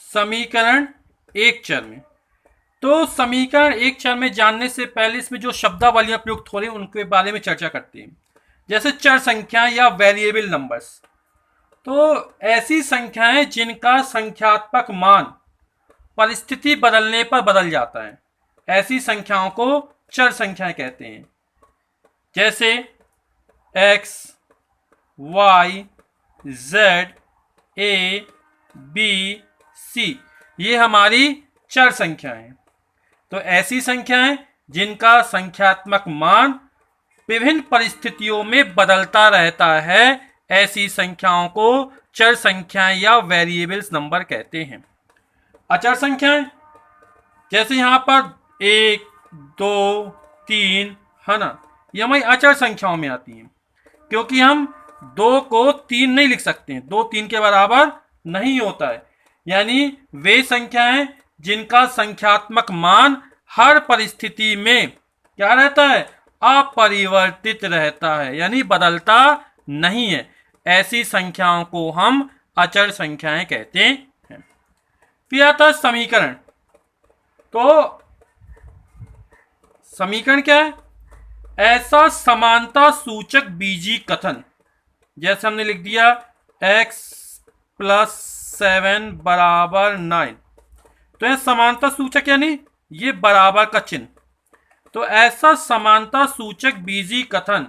समीकरण एक चर में। तो समीकरण एक चर में जानने से पहले इसमें जो शब्दावलियां प्रयुक्त हो रही हैं उनके बारे में चर्चा करते हैं। जैसे चर संख्या या वेरिएबल नंबर्स, तो ऐसी संख्याएं जिनका संख्यात्मक मान परिस्थिति बदलने पर बदल जाता है, ऐसी संख्याओं को चर संख्याएं कहते हैं। जैसे x, y, z, a, b, c, ये हमारी चर संख्याएं हैं। तो ऐसी संख्याएं जिनका संख्यात्मक मान विभिन्न परिस्थितियों में बदलता रहता है, ऐसी संख्याओं को चर संख्याएं या वेरिएबल्स नंबर कहते हैं। अचर संख्याएं, जैसे यहां पर 1, 2, 3 है ना, ये हमारी अचर संख्याओं में आती हैं, क्योंकि हम 2 को 3 नहीं लिख सकते हैं, 2 3 के बराबर नहीं होता है। यानी वे संख्याएं जिनका संख्यात्मक मान हर परिस्थिति में क्या रहता है, अपरिवर्तित रहता है, यानी बदलता नहीं है, ऐसी संख्याओं को हम अचर संख्याएं कहते हैं। फिर आता है समीकरण। तो समीकरण क्या है? ऐसा समानता सूचक बीजीय कथन, जैसे हमने लिख दिया x + 7 = 9, तो यह समानता सूचक यानी ये बराबर का चिन्ह। तो ऐसा समानता सूचक बीजीय कथन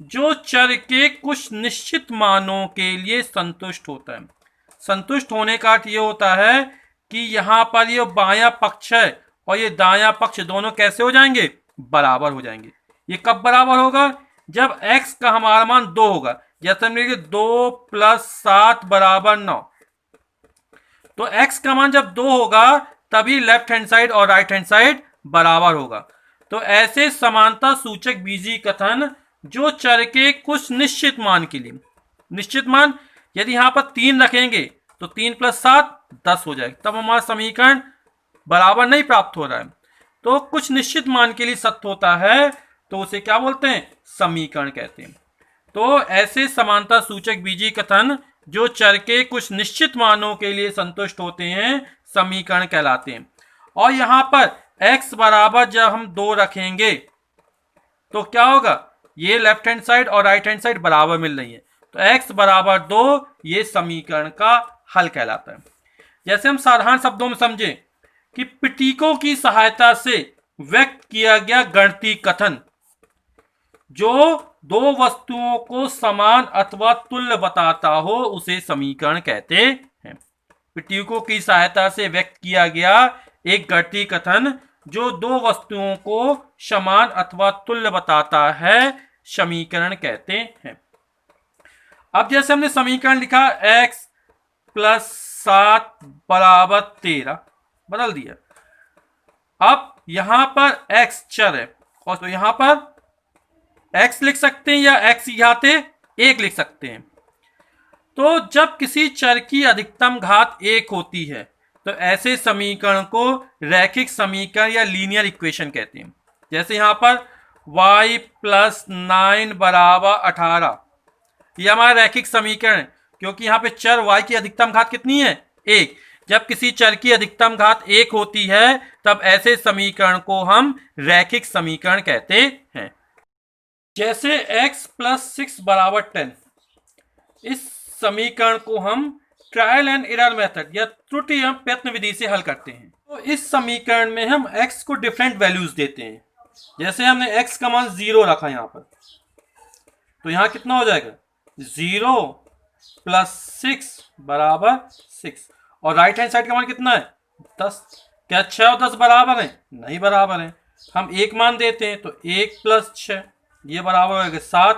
जो चर के कुछ निश्चित मानों के लिए संतुष्ट होता है। संतुष्ट होने का अर्थ ये होता है कि यहां पर ये बायां पक्ष है और ये दायां पक्ष दोनों कैसे हो जाएंगे, बराबर हो जाएंगे। ये कब बराबर होगा? जब x का हमारा मान 2 होगा। जैसे हमने लिखा 2 + 7 = 9, तो x का मान जब 2 होगा तभी लेफ्ट हैंड साइड और राइट हैंड साइड बराबर होगा। तो ऐसे समानता सूचक बीजीय कथन जो चर के कुछ निश्चित मान के लिए, निश्चित मान यदि यहां पर 3 रखेंगे तो 3 + 7 10 हो जाएगा, तब हमारा समीकरण बराबर नहीं प्राप्त हो रहा है। तो कुछ निश्चित मान के लिए सत्य होता है तो उसे क्या बोलते हैं, समीकरण कहते हैं। तो ऐसे समानता सूचक बीजीय कथन जो चर के कुछ निश्चित मानों के लिए संतुष्ट होते हैं, समीकरण कहलाते हैं। और यहां पर x बराबर जब हम 2 रखेंगे तो क्या होगा, ये लेफ्ट हैंड साइड और राइट हैंड साइड बराबर मिल रही है, तो x = 2 ये समीकरण का हल कहलाता है। जैसे हम साधारण शब्दों में समझें कि प्रतीकों की सहायता से व्यक्त किया गया गणितीय कथन जो दो वस्तुओं को समान अथवा तुल्य बताता हो, उसे समीकरण कहते हैं। प्रतीकों की सहायता से व्यक्त किया गया एक गणितीय कथन जो दो वस्तुओं को समान अथवा तुल्य बताता है, समीकरण कहते हैं। अब जैसे हमने समीकरण लिखा x + 7 = 13, बदल दिया। अब यहां पर x चर है और तो यहां पर x लिख सकते हैं या x घाते 1 लिख सकते हैं। तो जब किसी चर की अधिकतम घात 1 होती है तो ऐसे समीकरण को रैखिक समीकरण या लीनियर इक्वेशन कहते हैं। जैसे यहां पर y + 9 = 18, यह हमारा रैखिक समीकरण है क्योंकि यहां पे चर y की अधिकतम घात कितनी है, 1। जब किसी चर की अधिकतम घात 1 होती है तब ऐसे समीकरण को हम रैखिक समीकरण कहते हैं। जैसे x + 6 = 10, इस समीकरण को हम ट्रायल एंड एरर मेथड या त्रुटि एवं प्रयत्न विधि से हल करते हैं। तो इस समीकरण में हम x को डिफरेंट वैल्यूज देते हैं। जैसे हमने x का मान 0 रखा यहां पर, तो यहां कितना हो जाएगा, 0 + 6 = 6। और राइट हैंड साइड का मान कितना है, 10। क्या 6 और 10 बराबर है? नहीं बराबर है। हम एक मान देते हैं तो 1 + 6 ये बराबर हो गया 7,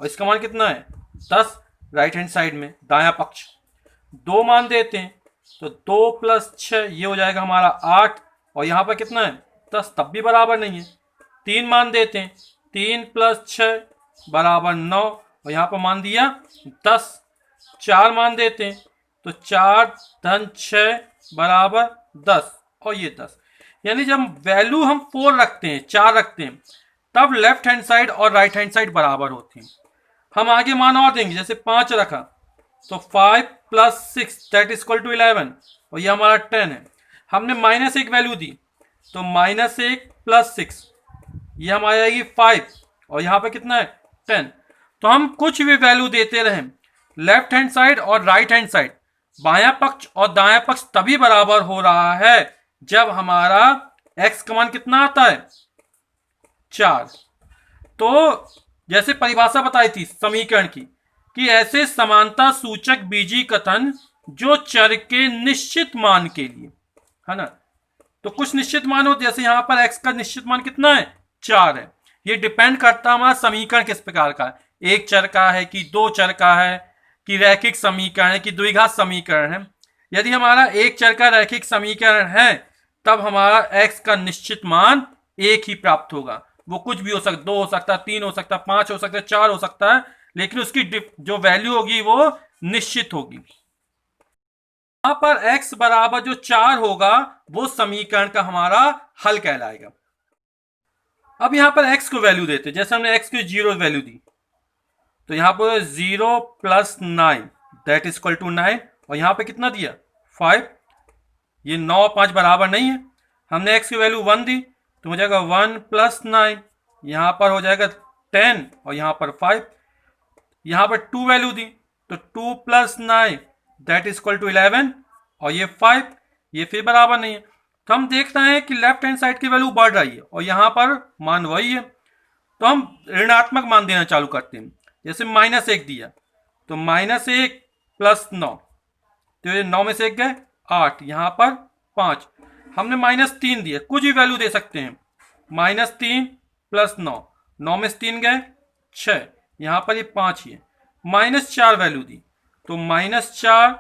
और इसका मान कितना है, 10 राइट हैंड साइड में दायां पक्ष। 2 मान देते हैं तो 2 + 6 ये हो जाएगा हमारा 8, और यहाँ पर कितना है, 10, तब भी बराबर नहीं है। 3 मान देते हैं, 3 + 6 = 9, और यहाँ पर मान दिया 10। 4 मान देते हैं तो 4 + 6 = 10, और ये 10। यानी जब वैल्यू हम 4 रखते हैं, 4 रखते हैं, तब लेफ्ट हैंड साइड और राइट हैंड साइड बराबर होती हैं। हम आगे मान और देंगे, जैसे 5 रखा तो 5 plus 6 that is equal to 11 और ये हमारा 10 है। हमने माइनस एक वैल्यू दी तो माइनस एक प्लस 6 ये हमारी आएगी 5 और यहाँ पे कितना है 10। तो हम कुछ भी वैल्यू देते रहें लेफ्ट हैंड साइड और राइट हैंड साइड, बायां पक्ष और दायां पक्ष तभी बराबर हो रहा है जब हमारा x का मान कितना आता है 4। तो जैसे परिभाषा बताई थी समीकरण की कि ऐसे समानता सूचक बीजीय कथन जो चर के निश्चित मान के लिए, है ना, तो कुछ निश्चित मान हो, जैसे यहां पर x का निश्चित मान कितना है 4 है। ये डिपेंड करता है हमारा समीकरण किस प्रकार का है, एक चर का है कि दो चर का है कि रैखिक समीकरण है कि द्विघात समीकरण है। यदि हमारा एक चर का रैखिक समीकरण है तब हमारा x का निश्चित मान एक ही प्राप्त होगा। वो कुछ भी हो सकता, 2 हो सकता है, 3 हो सकता है, 5 हो सकता है, 4 हो सकता है, लेकिन उसकी जो वैल्यू होगी वो निश्चित होगी। यहां पर x बराबर जो 4 होगा वो समीकरण का हमारा हल कहलाएगा। अब यहां पर x को वैल्यू देते, जैसे हमने x को 0 वैल्यू दी तो यहां पर 0 plus 9 that is equal to 9 और यहां पे कितना दिया 5। ये 9 और 5 बराबर नहीं है, हमने x की वैल्यू 1 दी तो हो जाएगा 1 प्लस 9, यहां पर हो जाएगा 10 और यहां पर 5। यहां पर 2 वैल्यू दी तो 2 plus 9 that is equal to 11 और ये 5, ये फिर बराबर नहीं है। तो हम देख रहे हैं कि लेफ्ट हैंड साइड की वैल्यू बढ़ रही है और यहां पर मान वही है, तो हम ऋणात्मक मान देना चालू करते हैं। जैसे -1 दिया तो -1 प्लस 9 तो ये 9 में से 1 गए 8, यहां पर 5। हमने -3 दिया, कुछ भी वैल्यू दे सकते हैं, -3 प्लस 9, 9 में से 3 गए 6, यहां पर ये 5 ही है। -4 वैल्यू दी तो -4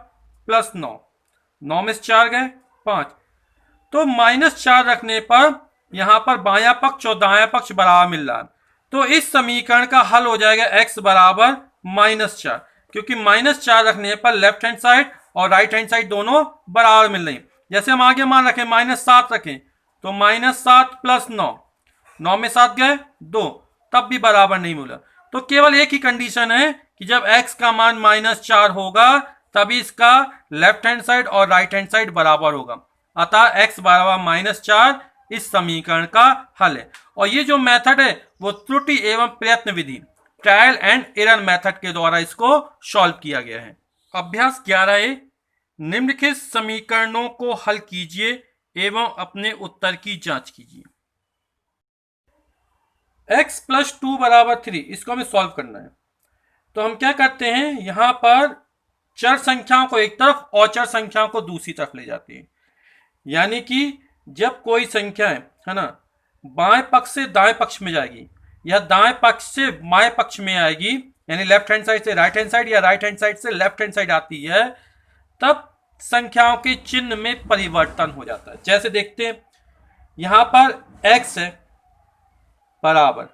प्लस 9, 9 में से 4 गए 5। तो -4 रखने पर यहां पर बायां पक्ष और दायां पक्ष बराबर मिल रहा है, तो इस समीकरण का हल हो जाएगा x बराबर -4, क्योंकि -4 रखने पर लेफ्ट हैंड साइड और राइट हैंड साइड दोनों बराबर मिल रही। जैसे हम आगे मान रखें -7 रखें तो -7 प्लस 9, 9 में 7 गए 2, तब भी बराबर नहीं मिला। तो केवल एक ही कंडीशन है कि जब x का मान -4 होगा तभी इसका लेफ्ट हैंड साइड और राइट हैंड साइड बराबर होगा, अतः x बराबर -4 इस समीकरण का हल है। और ये जो मेथड है वो त्रुटि एवं प्रयत्न विधि ट्रायल एंड एरर मेथड के द्वारा इसको सॉल्व किया गया है। अभ्यास 11A, निम्नलिखित समीकरणों को हल कीजिए एवं अपने उत्तर की जांच कीजिए। x प्लस 2 बराबर 3, इसको हमें सॉल्व करना है। तो हम क्या करते हैं, यहां पर चर संख्याओं को एक तरफ और चर संख्याओं को दूसरी तरफ ले जाते हैं। यानी कि जब कोई संख्या है ना, बाएं पक्ष से दाएं पक्ष में जाएगी या दाएं पक्ष से बाएं पक्ष में आएगी, यानी लेफ्ट हैंड साइड से राइट हैंड साइड या राइट हैंड साइड से लेफ्ट हैंड साइड आती है, तब संख्याओं के चिन्ह में परिवर्तन हो जाता है। जैसे देखते हैं यहां पर x है बराबर,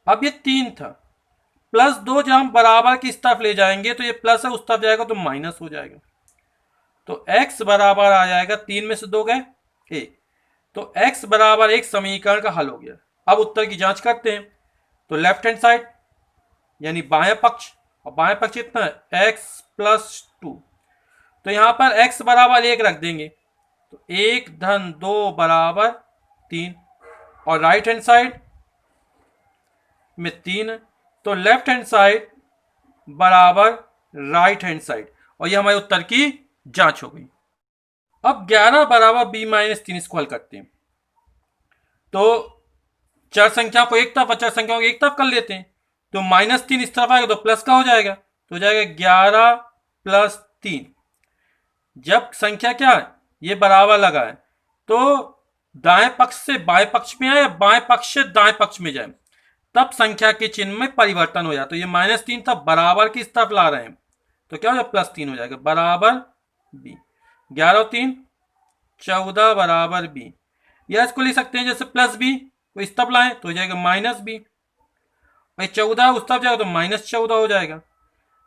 अब ये 3 था, +2 जब हम बराबर की इस तरफ ले जाएंगे तो ये प्लस है, उस तरफ जाएगा तो माइनस हो जाएगा। तो x बराबर आ जाएगा 3 में से 2 गए 1, तो x बराबर एक समीकरण का हल हो गया। अब उत्तर की जांच करते हैं तो लेफ्ट हैंड साइड यानी बायां पक्ष, और बायां पक्ष कितना है x प्लस 2, तो यहां पर x बराबर 1 रख देंगे तो 1 धन 2 बराबर 3, और राइट हैंड साइड में 3 है तो लेफ्ट हैंड साइड बराबर राइट हैंड साइड, और यह हमारे उत्तर की जांच हो गई। अब 11 बराबर b-3 इसको हल करते हैं। तो चर संख्या को एक तरफ और चर संख्या को एक तरफ कर लेते हैं, तो -3 इस तरफ आएगा तो प्लस का हो जाएगा, तो हो जाएगा 11 प्लस 3। जब संख्या क्या है ये बराबर लगा है तो दाएं पक्ष से बाएं पक्ष में आए, बाएं पक्ष से दाएं पक्ष में जाए, तब संख्या के चिन्ह में परिवर्तन हो जाता है। तो ये -3 था, बराबर की इस तरफ ला रहे हैं तो क्या हो जाएगा +3 हो जाएगा, बराबर b। 11 और 3 14 बराबर b, या इसको लिख सकते हैं जैसे +b को इस तरफ लाएं तो हो जाएगा -b, भाई 14 उस तरफ जाएगा तो -14 हो जाएगा।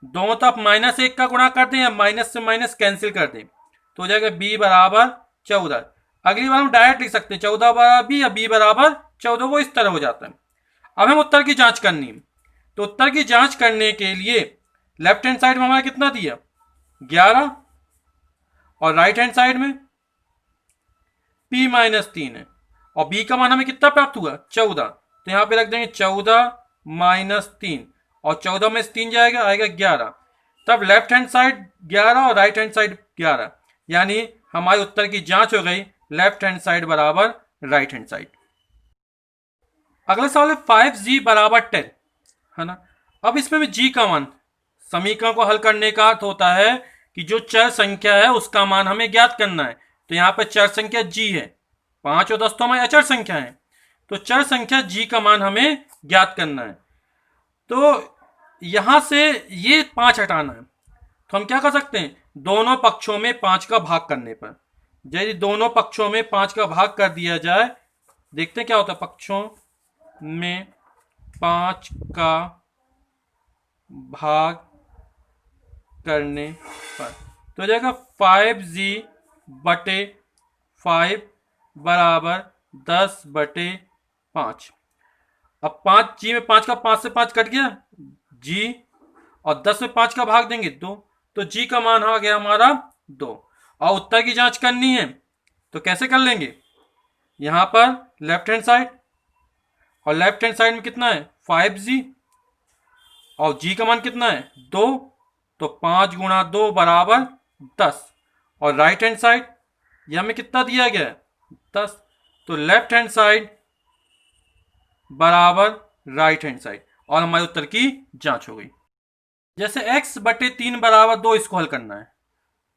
दोनों तरफ -1 का गुणा कर दें या माइनस से माइनस कैंसिल कर दें तो हो जाएगा b बराबर 14। अगली बार हम डायरेक्ट लिख सकते हैं 14 बराबर b या b बराबर 14, वो इस तरह हो जाता है। अब हम उत्तर की जांच करनी है, तो उत्तर की जांच करने के लिए लेफ्ट हैंड साइड में हमारा कितना दिया 11 और राइट हैंड साइड में p-3 है और b का मान हमें कितना प्राप्त हुआ 14। तो यहां पे रख देंगे 14-3 और 14 में से 3 जाएगा आएगा 11। तब लेफ्ट हैंड साइड 11 और राइट हैंड साइड 11 यानी हमारे उत्तर की जांच हो गई लेफ्ट हैंड साइड बराबर राइट हैंड साइड। अगला सवाल है 5g बराबर 10 है ना। अब इसमें भी g का मान समीकरण को हल करने का अर्थ होता है कि जो चर संख्या है उसका मान हमें ज्ञात करना है। तो यहाँ पर चर संख्या g है, 5 और 10 तो हमारी अचर संख्या है, तो चर संख्या g का मान हमें ज्ञात करना है। तो यहां से ये 5 हटाना है, तो हम क्या कर सकते हैं दोनों पक्षों में 5 का भाग करने पर, यदि दोनों पक्षों में 5 का भाग कर दिया जाए, देखते हैं क्या होता है पक्षों में 5 का भाग करने पर, तो हो जाएगा 5g/5 बराबर 10/5। अब 5g में 5 का 5 से 5 कट गया g और 10 में 5 का भाग देंगे 2, तो g का मान आ गया हमारा 2। और उत्तर की जांच करनी है तो कैसे कर लेंगे, यहां पर लेफ्ट हैंड साइड और लेफ्ट हैंड साइड में कितना है 5g और g का मान कितना है 2, तो 5 गुणा 2 बराबर 10 और राइट हैंड साइड यह हमें कितना दिया गया है 10, तो लेफ्ट हैंड साइड बराबर राइट हैंड साइड और हमारे उत्तर की जांच हो गई। जैसे x/3 बराबर 2 इसको हल करना है,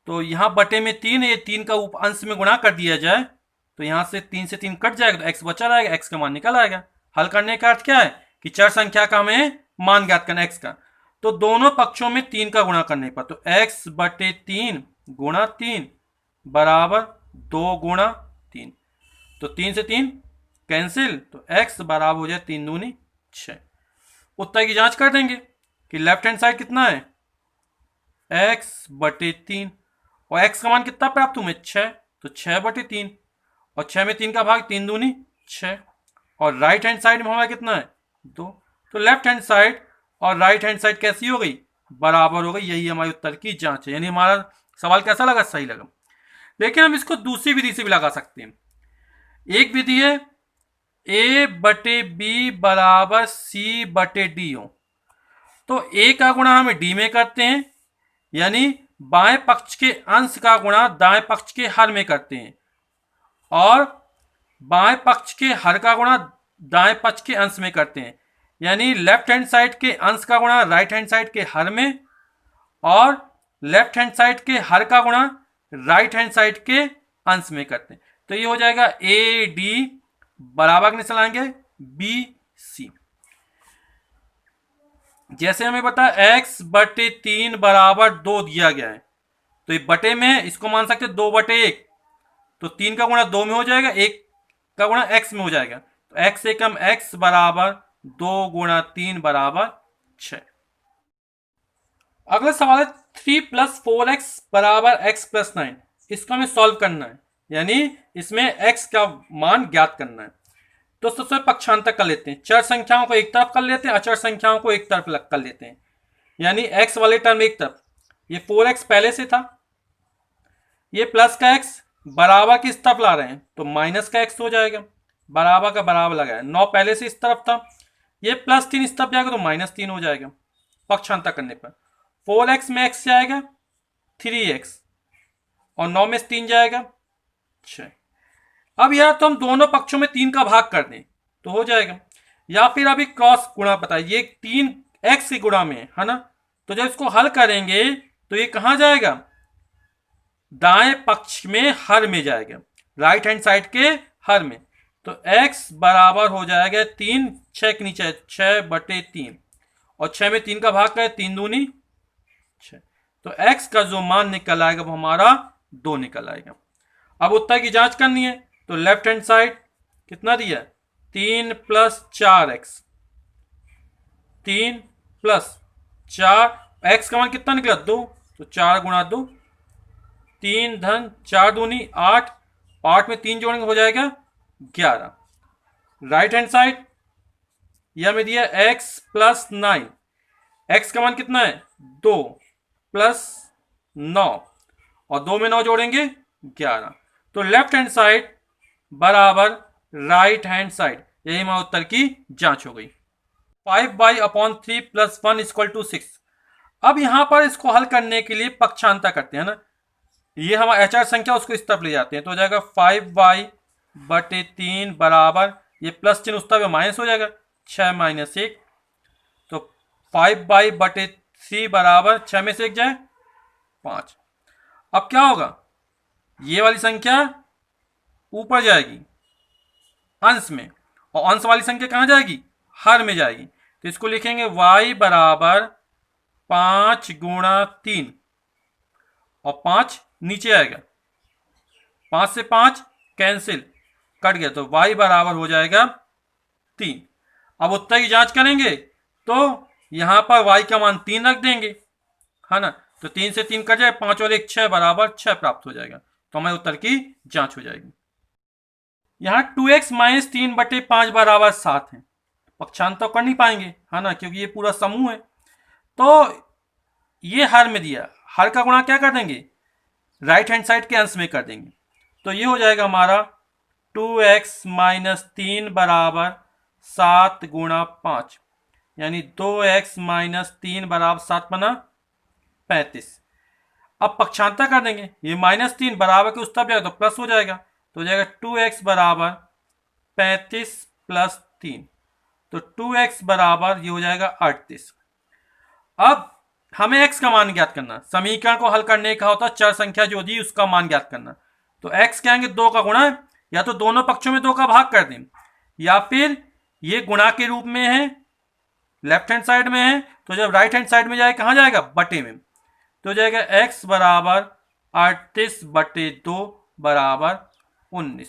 तो यहां बटे में 3 है, ये 3 का अंश में गुणा कर दिया जाए तो यहां से 3 से 3 कट जाएगा तो x बचा रहेगा, x का मान निकल आएगा। हल करने का अर्थ क्या है कि चर संख्या का हमें मान ज्ञात करना x का, तो दोनों पक्षों में 3 का गुणा करने पर, तो x/3 गुणा 3 बराबर 2 गुणा 3, तो 3 से 3 कैंसिल, तो x बराबर हो जाए 3 दूनी 6। उत्तर की जांच कर देंगे कि लेफ्ट हैंड साइड कितना है x/3 और x का मान कितना प्राप्त हुआ 6, तो 6/3 और 6 में 3 का भाग 3 दूनी 6 और राइट हैंड साइड में हमारा कितना है 2, तो लेफ्ट हैंड साइड और राइट हैंड साइड कैसी हो गई बराबर हो गई। यही हमारे उत्तर की जांच है, यानी हमारा सवाल कैसा लगा सही लगा। लेकिन हम इसको दूसरी विधि से भी लगा सकते हैं। एक विधि है a/b बराबर c/d हो, तो a का गुणा हम d में करते हैं, यानी बाएं पक्ष के अंश का गुणा दाएं पक्ष के हर में करते हैं और बाएं पक्ष के हर का गुणा दाएं पक्ष के अंश में करते हैं, यानी लेफ्ट हैंड साइड के अंश का गुणा राइट हैंड साइड के हर में और लेफ्ट हैंड साइड के हर का गुणा राइट हैंड साइड के अंश में करते हैं। तो ये हो जाएगा AD बराबर कितने चलाएंगे BC। जैसे हमें पता x/3 बराबर 2 दिया गया है, तो ये बटे में इसको मान सकते 2/1, तो 3 का गुणा 2 में हो जाएगा, 1 का गुणा x में हो जाएगा, तो x से कम x बराबर 2 गुणा 3 बराबर 6। अगला सवाल है 3 + 4x बराबर x + 9, इसको हमें सॉल्व करना है, यानी इसमें x का मान ज्ञात करना है। तो सबसे पक्षांतर कर लेते हैं, चर संख्याओं को एक तरफ कर लेते हैं, अचर संख्याओं को एक तरफ कर लेते हैं, यानी x वाले टर्म एक तरफ, ये 4x पहले से था, ये प्लस का x बराबर किस तरफ ला रहे हैं तो माइनस का x हो जाएगा, बराबर का बराबर लगाया, 9 पहले से इस तरफ था, ये +3 इस तरफ जाएगा तो -3 हो जाएगा पक्षांतर करने पर। 4x में x जाएगा 3x और 9 में 3 जाएगा 6। अब यार तो हम दोनों पक्षों में 3 का भाग कर दें तो हो जाएगा, या फिर अभी क्रॉस गुणा पता है, ये 3 x की गुणा में है ना, तो जब इसको हल करेंगे तो ये कहां जाएगा दाएं पक्ष में हर में जाएगा, राइट हैंड साइड के हर में, तो x बराबर हो जाएगा 3, 6 के नीचे 6/3 और 6 में 3 का भाग करें 3 दूनी 6, तो x का जो मान निकल आएगा वो हमारा 2 निकल आएगा। अब उत्तर की जांच करनी है, तो लेफ्ट हैंड साइड कितना दिया 3 + 4x, 3 + 4, x का मान कितना निकला 2, तो 4 गुणा 2, 3 धन 4 दूनी 8, 8 में 3 जोड़ेंगे हो जाएगा 11। राइट हैंड साइड यह हमें दिया x + 9, x का मान कितना है 2 प्लस 9 और 2 में 9 जोड़ेंगे 11। तो लेफ्ट हैंड साइड बराबर राइट हैंड साइड, यही हमारे उत्तर की जांच हो गई। 5/3 प्लस 1 इक्वल टू 6। अब यहां पर इसको हल करने के लिए पक्षांतर करते हैं ना, ये हमारा एचआर संख्या उसको इस तरफ ले जाते हैं, तो हो जाएगा 5/3 बराबर, ये प्लस चिन्ह उस तरफ माइनस हो जाएगा 6 माइनस 1, तो 5/3 बराबर 6 में से 1 जाए 5। अब क्या होगा, ये वाली संख्या ऊपर जाएगी अंश में, और अंश वाली संख्या कहां जाएगी, हर में जाएगी। तो इसको लिखेंगे y बराबर 5 गुणा 3, और 5 नीचे आएगा, 5 से 5 कैंसिल, कट गया, तो y बराबर हो जाएगा 3। अब उत्तर की जांच करेंगे तो यहां पर y का मान 3 रख देंगे, है ना, तो 3 से 3 कट जाए, 5 और 1 6 बराबर 6 प्राप्त हो जाएगा, तो हमारे उत्तर की जांच हो जाएगी। यहाँ 2x माइनस 3/5 बराबर 7 है, पक्षांतर कर नहीं पाएंगे, है ना, क्योंकि ये पूरा समूह है। तो ये हर में दिया, हर का गुणा क्या कर देंगे, राइट हैंड साइड के अंश में कर देंगे, तो ये हो जाएगा हमारा 2x माइनस 3 बराबर 7 गुणा 5, यानी 2x माइनस 3 बराबर 7 बना 35। अब पक्षांतर कर देंगे, ये -3 बराबर के उस तरफ जाएगा तो प्लस हो जाएगा, तो हो जाएगा 2x बराबर 35 प्लस 3, तो 2x बराबर ये हो जाएगा 38। अब हमें x का मान ज्ञात करना, समीकरण को हल करने का होता है चर संख्या जो दी उसका मान ज्ञात करना। तो x क्या आएंगे, 2 का गुणा, या तो दोनों पक्षों में 2 का भाग कर दें, या फिर ये गुणा के रूप में है, लेफ्ट हैंड साइड में है, तो जब राइट हैंड साइड में जाए कहां जाएगा, बटे में, तो हो जाएगा x बराबर 38/2 बराबर 19।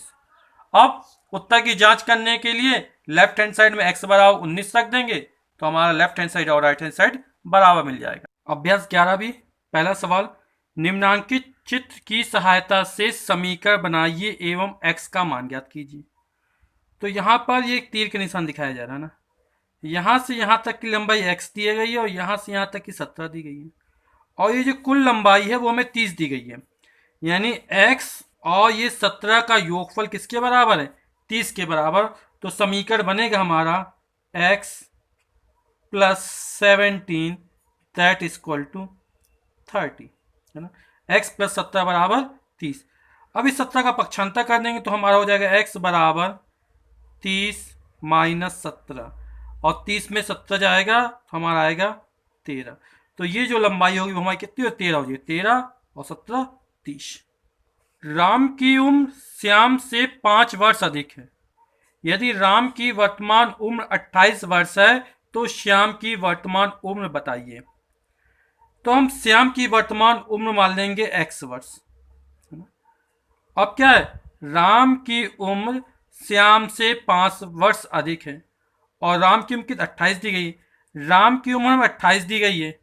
अब उत्तर की जांच करने के लिए लेफ्ट हैंड साइड में x बराबर 19 रख देंगे, तो हमारा लेफ्ट हैंड साइड और राइट हैंड साइड बराबर मिल जाएगा। अभ्यास 11 भी, पहला सवाल, निम्नांकित चित्र की सहायता से समीकरण बनाइए एवं x का मान ज्ञात कीजिए। तो यहाँ पर ये एक तीर के निशान दिखाया जा रहा है ना, यहाँ से यहाँ तक की लंबाई x दी गई है और यहाँ से यहाँ तक की 17 दी गई है, और ये जो कुल लंबाई है वो हमें 30 दी गई है, यानी x और ये 17 का योगफल किसके बराबर है, 30 के बराबर। तो समीकरण बनेगा हमारा x plus 17 that equal to 30, है ना, x प्लस 17 बराबर 30। अब इस 17 का पक्षांतर कर देंगे तो हमारा हो जाएगा x बराबर 30 माइनस 17, और 30 में 17 जाएगा तो हमारा आएगा 13। तो ये जो लंबाई होगी वो हमारी कितनी हो, 13 होगी, 13 और 17 30। राम की उम्र श्याम से 5 वर्ष अधिक है। यदि राम की वर्तमान उम्र 28 वर्ष है तो श्याम की वर्तमान उम्र बताइए। तो हम श्याम की वर्तमान उम्र मान लेंगे x वर्ष। अब क्या है, राम की उम्र श्याम से 5 वर्ष अधिक है, और राम की उम्र 28 दी गई, राम की उम्र हमें 28 दी गई है,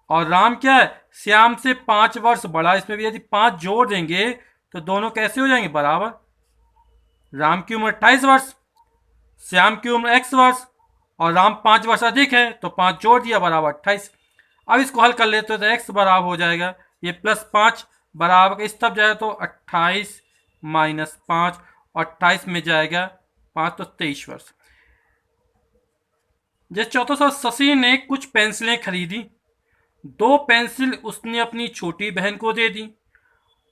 और राम क्या है, श्याम से 5 वर्ष बड़ा, इसमें भी यदि 5 जोड़ देंगे तो दोनों कैसे हो जाएंगे, बराबर। राम की उम्र 28 वर्ष, श्याम की उम्र x वर्ष, और राम 5 वर्ष अधिक है तो 5 जोड़ दिया बराबर 28। अब इसको हल कर लेते हो तो x बराबर हो जाएगा, ये +5 बराबर इस तरफ जाएगा तो 28 माइनस 5, और 28 में जाएगा 5 तो 23 वर्ष। जैसे चौथा सवाल, शशि ने कुछ पेंसिलें खरीदी, 2 पेंसिल उसने अपनी छोटी बहन को दे दी,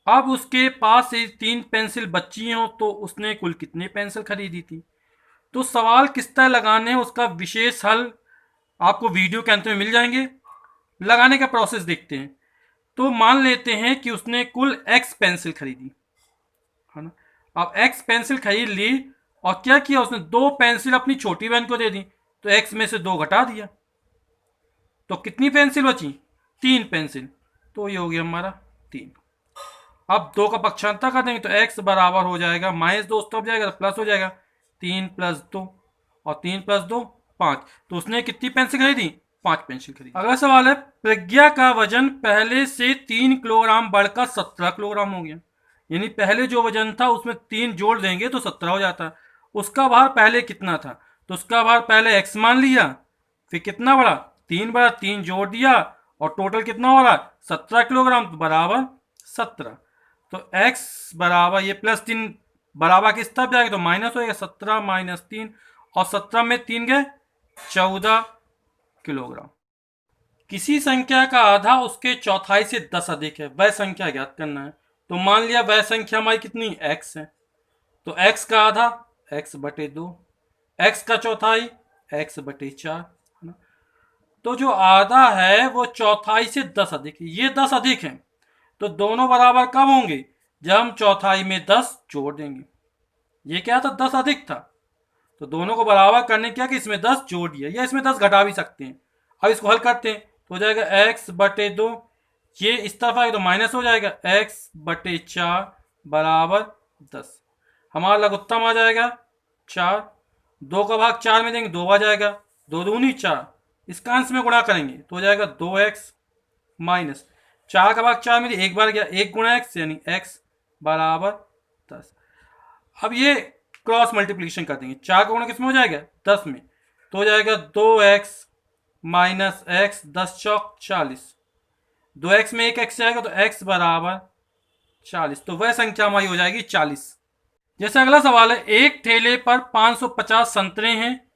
अब उसके पास 3 पेंसिल बची हो तो उसने कुल कितनी पेंसिल खरीदी थी। तो सवाल किस तरह लगाने हैं उसका विशेष हल आपको वीडियो के अंत में मिल जाएंगे। लगाने का प्रोसेस देखते हैं। तो मान लेते हैं कि उसने कुल x पेंसिल खरीदी, है ना। अब x पेंसिल खरीद ली और क्या किया, उसने 2 पेंसिल अपनी छोटी बहन को दे दी, तो x में से 2 घटा दिया, तो कितनी पेंसिल बची, 3 पेंसिल, तो ये हो गया हमारा 3। अब 2 का पक्षांतर कर देंगे तो x बराबर हो जाएगा -2 तब जाएगा तो प्लस हो जाएगा, 3 + 2, और 3 + 2 5, तो उसने कितनी पेंसिल खरीदी, 5 पेंसिल खरीदी। अगला सवाल है, प्रज्ञा का वजन पहले से 3 किलोग्राम बढ़कर 17 किलोग्राम हो गया, यानी पहले जो वजन था उसमें 3 जोड़ देंगे तो 17 हो जाता। उसका भार पहले कितना था, तो उसका भार पहले x मान लिया, फिर कितना बढ़ा 3/3 जोड़ दिया और टोटल कितना हो रहा है 17 किलोग्राम, तो बराबर 17। तो x बराबर ये +3 बराबर किस तरफ जाएगा, तो माइनस होएगा, 17 - 3 और 17 में 3 गए 14 किलोग्राम। किसी संख्या का आधा उसके चौथाई से 10 अधिक है, वह संख्या ज्ञात करना है। तो मान लिया वह संख्या हमारी कितनी x है, तो x का आधा x/2, x का चौथाई x/4 है ना। तो जो आधा है वो चौथाई से 10 अधिक है, ये 10 अधिक है, तो दोनों बराबर कब होंगे, जब हम चौथाई में 10 जोड़ देंगे। ये क्या था, 10 अधिक था, तो दोनों को बराबर करने क्या कि इसमें 10 जोड़ दिया, या इसमें 10 घटा भी सकते हैं। अब इसको हल करते हैं तो हो जाएगा x/2, ये इस तरफ आएगा तो माइनस हो जाएगा, x/4 बराबर 10। हमारा लघुत्तम आ जाएगा 4, 2 का भाग 4 में देंगे 2 आ जाएगा, 2 दूनी 4, इसका अंश में गुणा करेंगे तो हो जाएगा 2x माइनस 4 का भाग 4 में 1 बार गया, 1 गुणा x यानी x बराबर 10। अब ये क्रॉस मल्टीप्लिकेशन कर देंगे, 4 का गुणा किस में हो जाएगा 10 में, तो हो जाएगा 2x माइनस x, 10 चौक 40, 2x में 1 x जाएगा तो x बराबर 40, तो वह संख्या हमारी हो जाएगी 40। जैसे अगला सवाल है, एक ठेले पर 550 संतरे हैं,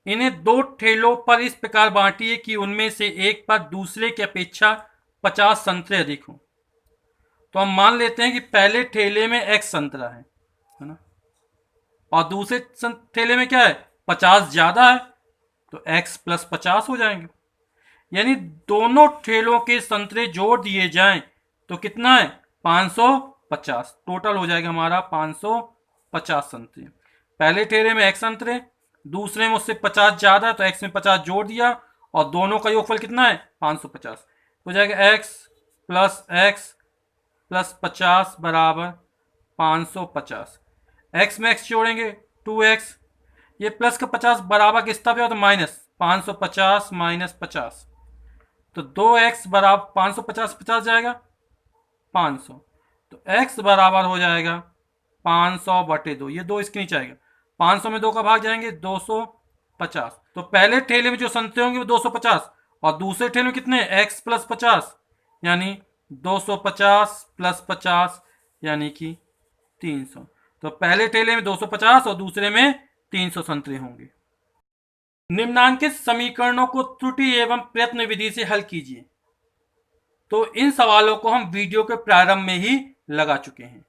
इन्हें 2 ठेलों पर इस प्रकार बांटिए कि उनमें से एक पर दूसरे की अपेक्षा 50 संतरे अधिक हों। तो हम मान लेते हैं कि पहले ठेले में x संतरा है ना, और दूसरे ठेले में क्या है 50 ज्यादा है, तो x + 50 हो जाएंगे, यानी दोनों ठेलों के संतरे जोड़ दिए जाएं तो कितना है 550, टोटल हो जाएगा हमारा 550 संतरे। पहले ठेले में x संतरे, दूसरे में उससे 50 ज्यादा, तो x में 50 जोड़ दिया और दोनों का योगफल कितना है 550, हो जाएगा x + 50 बराबर 550। x में x जोड़ेंगे 2x, ये प्लस का 50 बराबर किसका पे हो तो माइनस, 550 - 50, तो 2x बराबर 550 50 जाएगा 500, तो x बराबर हो जाएगा 500/2, ये 2 इसके नीचे आएगा, 500 में 2 का भाग जाएंगे 250। तो पहले ठेले में जो संतरे होंगे वो 250 और दूसरे ठेले में कितने x + 50 यानी 250 + 50 यानी कि 300। तो पहले ठेले में 250 और दूसरे में 300 संतरे होंगे। निम्नांकित समीकरणों को त्रुटि एवं प्रयत्न विधि से हल कीजिए। तो इन सवालों को हम वीडियो के प्रारंभ में ही लगा चुके हैं।